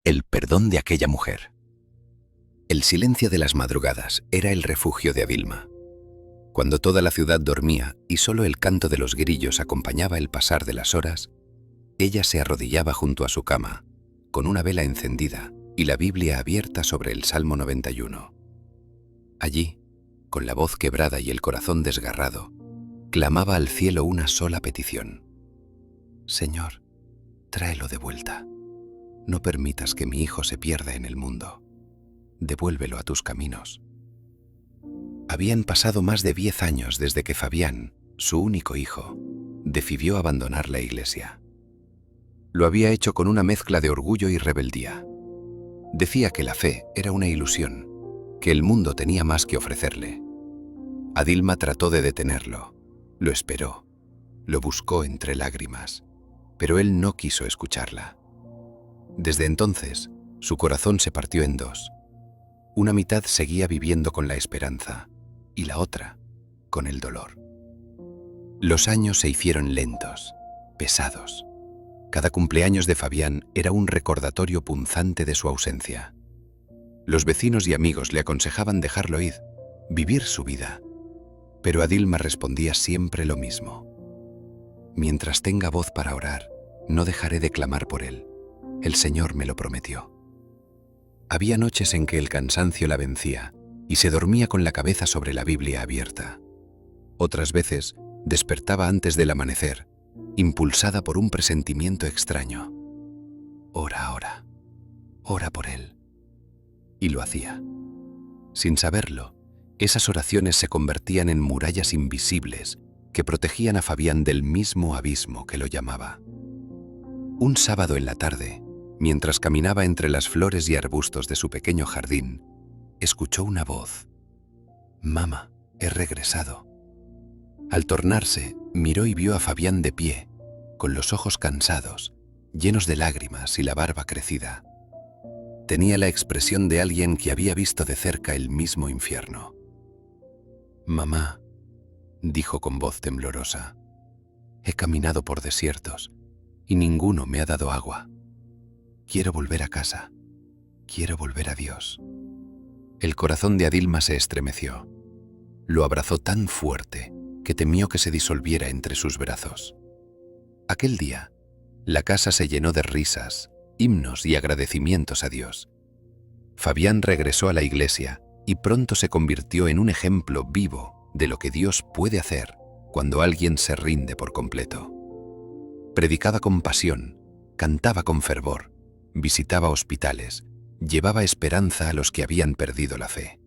El perdón de aquella mujer. El silencio de las madrugadas era el refugio de Adilma. Cuando toda la ciudad dormía y solo el canto de los grillos acompañaba el pasar de las horas, ella se arrodillaba junto a su cama, con una vela encendida y la Biblia abierta sobre el Salmo 91. Allí, con la voz quebrada y el corazón desgarrado, clamaba al cielo una sola petición: Señor, tráelo de vuelta. No permitas que mi hijo se pierda en el mundo. Devuélvelo a tus caminos. Habían pasado más de 10 años desde que Fabián, su único hijo, decidió abandonar la iglesia. Lo había hecho con una mezcla de orgullo y rebeldía. Decía que la fe era una ilusión, que el mundo tenía más que ofrecerle. Adilma trató de detenerlo, lo esperó, lo buscó entre lágrimas, pero él no quiso escucharla. Desde entonces, su corazón se partió en dos. Una mitad seguía viviendo con la esperanza y la otra con el dolor. Los años se hicieron lentos, pesados. Cada cumpleaños de Fabián era un recordatorio punzante de su ausencia. Los vecinos y amigos le aconsejaban dejarlo ir, vivir su vida. Pero Adilma respondía siempre lo mismo: mientras tenga voz para orar, no dejaré de clamar por él. El Señor me lo prometió. Había noches en que el cansancio la vencía y se dormía con la cabeza sobre la Biblia abierta. Otras veces despertaba antes del amanecer, impulsada por un presentimiento extraño. Ora, ora, ora por él. Y lo hacía. Sin saberlo, esas oraciones se convertían en murallas invisibles que protegían a Fabián del mismo abismo que lo llamaba. Un sábado en la tarde, mientras caminaba entre las flores y arbustos de su pequeño jardín, escuchó una voz: «Mamá, he regresado». Al tornarse, miró y vio a Fabián de pie, con los ojos cansados, llenos de lágrimas y la barba crecida. Tenía la expresión de alguien que había visto de cerca el mismo infierno. «Mamá», dijo con voz temblorosa, «he caminado por desiertos y ninguno me ha dado agua. Quiero volver a casa. Quiero volver a Dios». El corazón de Adilma se estremeció. Lo abrazó tan fuerte que temió que se disolviera entre sus brazos. Aquel día, la casa se llenó de risas, himnos y agradecimientos a Dios. Fabián regresó a la iglesia y pronto se convirtió en un ejemplo vivo de lo que Dios puede hacer cuando alguien se rinde por completo. Predicaba con pasión, cantaba con fervor, visitaba hospitales, llevaba esperanza a los que habían perdido la fe.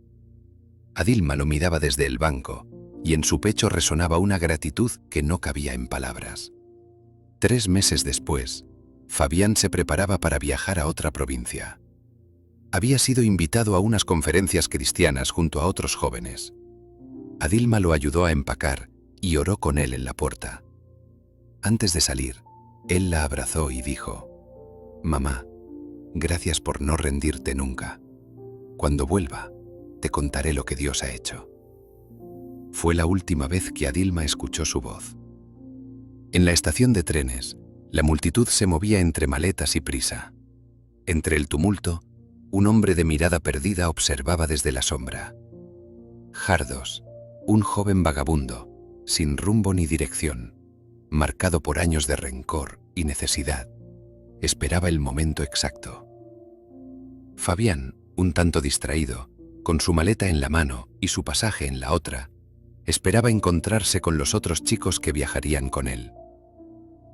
Adilma lo miraba desde el banco y en su pecho resonaba una gratitud que no cabía en palabras. 3 meses después, Fabián se preparaba para viajar a otra provincia. Había sido invitado a unas conferencias cristianas junto a otros jóvenes. Adilma lo ayudó a empacar y oró con él en la puerta. Antes de salir, él la abrazó y dijo: «Mamá, gracias por no rendirte nunca. Cuando vuelva, te contaré lo que Dios ha hecho». Fue la última vez que Adilma escuchó su voz. En la estación de trenes, la multitud se movía entre maletas y prisa. Entre el tumulto, un hombre de mirada perdida observaba desde la sombra. Jardos, un joven vagabundo, sin rumbo ni dirección, marcado por años de rencor y necesidad, esperaba el momento exacto. Fabián, un tanto distraído, con su maleta en la mano y su pasaje en la otra, esperaba encontrarse con los otros chicos que viajarían con él.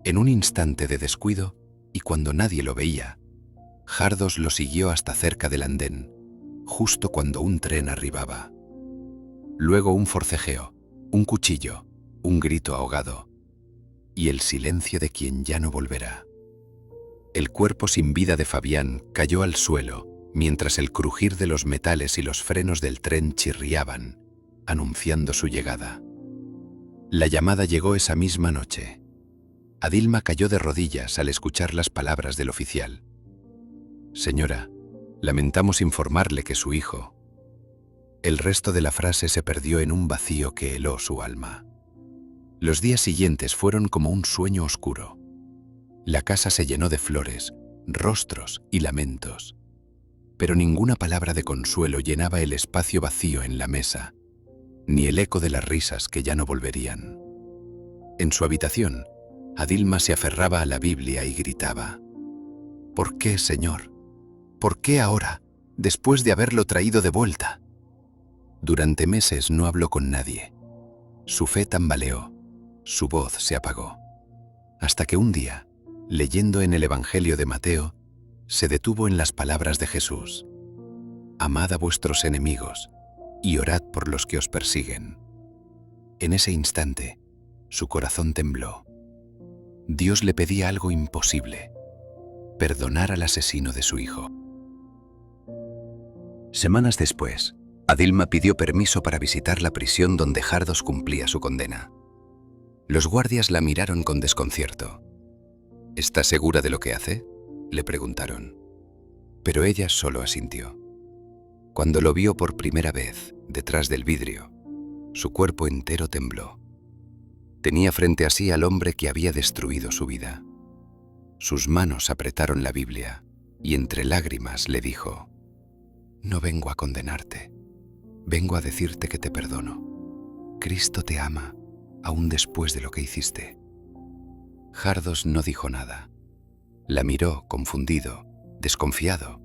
En un instante de descuido, y cuando nadie lo veía, Jardos lo siguió hasta cerca del andén, justo cuando un tren arribaba. Luego un forcejeo, un cuchillo, un grito ahogado, y el silencio de quien ya no volverá. El cuerpo sin vida de Fabián cayó al suelo, mientras el crujir de los metales y los frenos del tren chirriaban, anunciando su llegada. La llamada llegó esa misma noche. Adilma cayó de rodillas al escuchar las palabras del oficial. «Señora, lamentamos informarle que su hijo». El resto de la frase se perdió en un vacío que heló su alma. Los días siguientes fueron como un sueño oscuro. La casa se llenó de flores, rostros y lamentos. Pero ninguna palabra de consuelo llenaba el espacio vacío en la mesa, ni el eco de las risas que ya no volverían. En su habitación, Adilma se aferraba a la Biblia y gritaba: «¿Por qué, Señor? ¿Por qué ahora, después de haberlo traído de vuelta?». Durante meses no habló con nadie. Su fe tambaleó, su voz se apagó. Hasta que un día, leyendo en el Evangelio de Mateo, se detuvo en las palabras de Jesús: «Amad a vuestros enemigos y orad por los que os persiguen». En ese instante, su corazón tembló. Dios le pedía algo imposible: perdonar al asesino de su hijo. Semanas después, Adilma pidió permiso para visitar la prisión donde Jardos cumplía su condena. Los guardias la miraron con desconcierto. «¿Está segura de lo que hace?», le preguntaron. Pero ella solo asintió. Cuando lo vio por primera vez, detrás del vidrio, su cuerpo entero tembló. Tenía frente a sí al hombre que había destruido su vida. Sus manos apretaron la Biblia y entre lágrimas le dijo: «No vengo a condenarte, vengo a decirte que te perdono. Cristo te ama, aún después de lo que hiciste». Jardos no dijo nada. La miró confundido, desconfiado.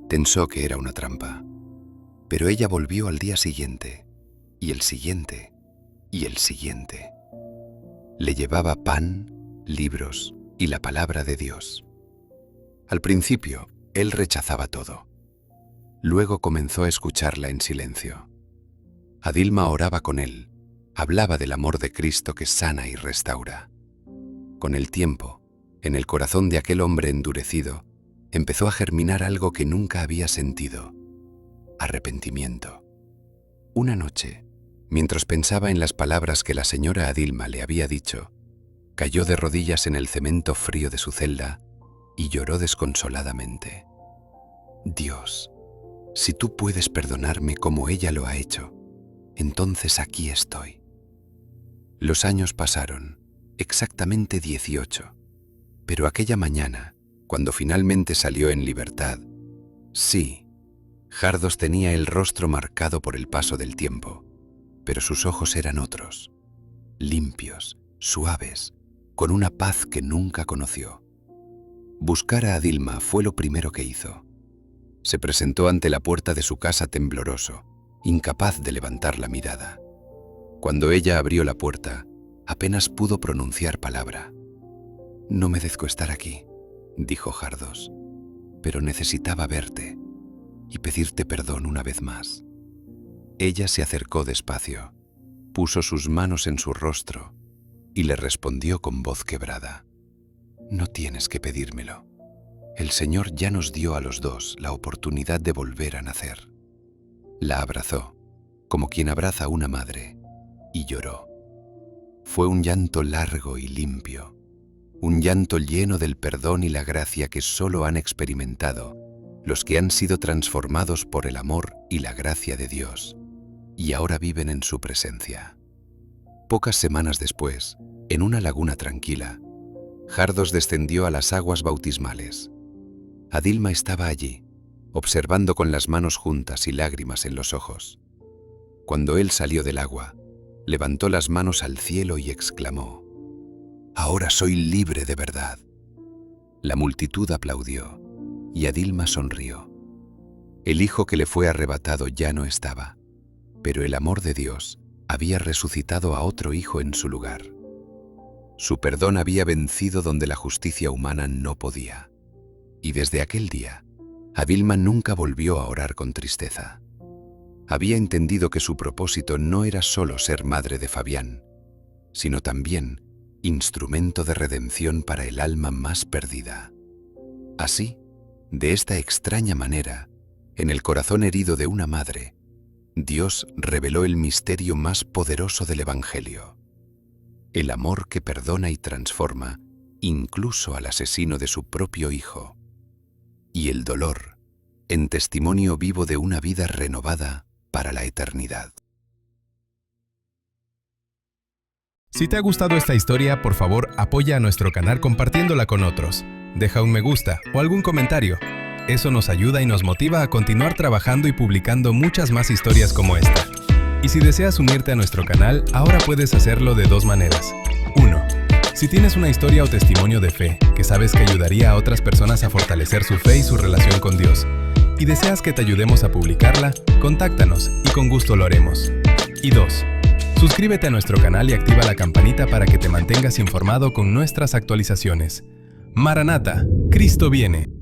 Pensó que era una trampa. Pero ella volvió al día siguiente, y el siguiente, y el siguiente. Le llevaba pan, libros y la palabra de Dios. Al principio, él rechazaba todo. Luego comenzó a escucharla en silencio. Adilma oraba con él, hablaba del amor de Cristo que sana y restaura. Con el tiempo, en el corazón de aquel hombre endurecido, empezó a germinar algo que nunca había sentido: arrepentimiento. Una noche, mientras pensaba en las palabras que la señora Adilma le había dicho, cayó de rodillas en el cemento frío de su celda y lloró desconsoladamente. «Dios, si tú puedes perdonarme como ella lo ha hecho, entonces aquí estoy». Los años pasaron, exactamente 18, pero aquella mañana, cuando finalmente salió en libertad, sí, Jardos tenía el rostro marcado por el paso del tiempo, pero sus ojos eran otros, limpios, suaves, con una paz que nunca conoció. Buscar a Adilma fue lo primero que hizo. Se presentó ante la puerta de su casa tembloroso, incapaz de levantar la mirada. Cuando ella abrió la puerta, apenas pudo pronunciar palabra. «No merezco estar aquí», dijo Jardos, «pero necesitaba verte y pedirte perdón una vez más». Ella se acercó despacio, puso sus manos en su rostro y le respondió con voz quebrada: «No tienes que pedírmelo. El Señor ya nos dio a los dos la oportunidad de volver a nacer». La abrazó, como quien abraza a una madre, y lloró. Fue un llanto largo y limpio, un llanto lleno del perdón y la gracia que solo han experimentado los que han sido transformados por el amor y la gracia de Dios, y ahora viven en su presencia. Pocas semanas después, en una laguna tranquila, Jardos descendió a las aguas bautismales. Adilma estaba allí, observando con las manos juntas y lágrimas en los ojos. Cuando él salió del agua, levantó las manos al cielo y exclamó: «Ahora soy libre de verdad». La multitud aplaudió y Adilma sonrió. El hijo que le fue arrebatado ya no estaba, pero el amor de Dios había resucitado a otro hijo en su lugar. Su perdón había vencido donde la justicia humana no podía. Y desde aquel día, Adilma nunca volvió a orar con tristeza. Había entendido que su propósito no era solo ser madre de Fabián, sino también instrumento de redención para el alma más perdida. Así, de esta extraña manera, en el corazón herido de una madre, Dios reveló el misterio más poderoso del Evangelio: el amor que perdona y transforma incluso al asesino de su propio hijo, y el dolor en testimonio vivo de una vida renovada para la eternidad. Si te ha gustado esta historia, por favor, apoya a nuestro canal compartiéndola con otros. deja un me gusta o algún comentario. Eso nos ayuda y nos motiva a continuar trabajando y publicando muchas más historias como esta. Y si deseas unirte a nuestro canal, ahora puedes hacerlo de dos maneras. 1. Si tienes una historia o testimonio de fe que sabes que ayudaría a otras personas a fortalecer su fe y su relación con Dios, y deseas que te ayudemos a publicarla, contáctanos y con gusto lo haremos. Y 2. Suscríbete a nuestro canal y activa la campanita para que te mantengas informado con nuestras actualizaciones. Maranata, Cristo viene.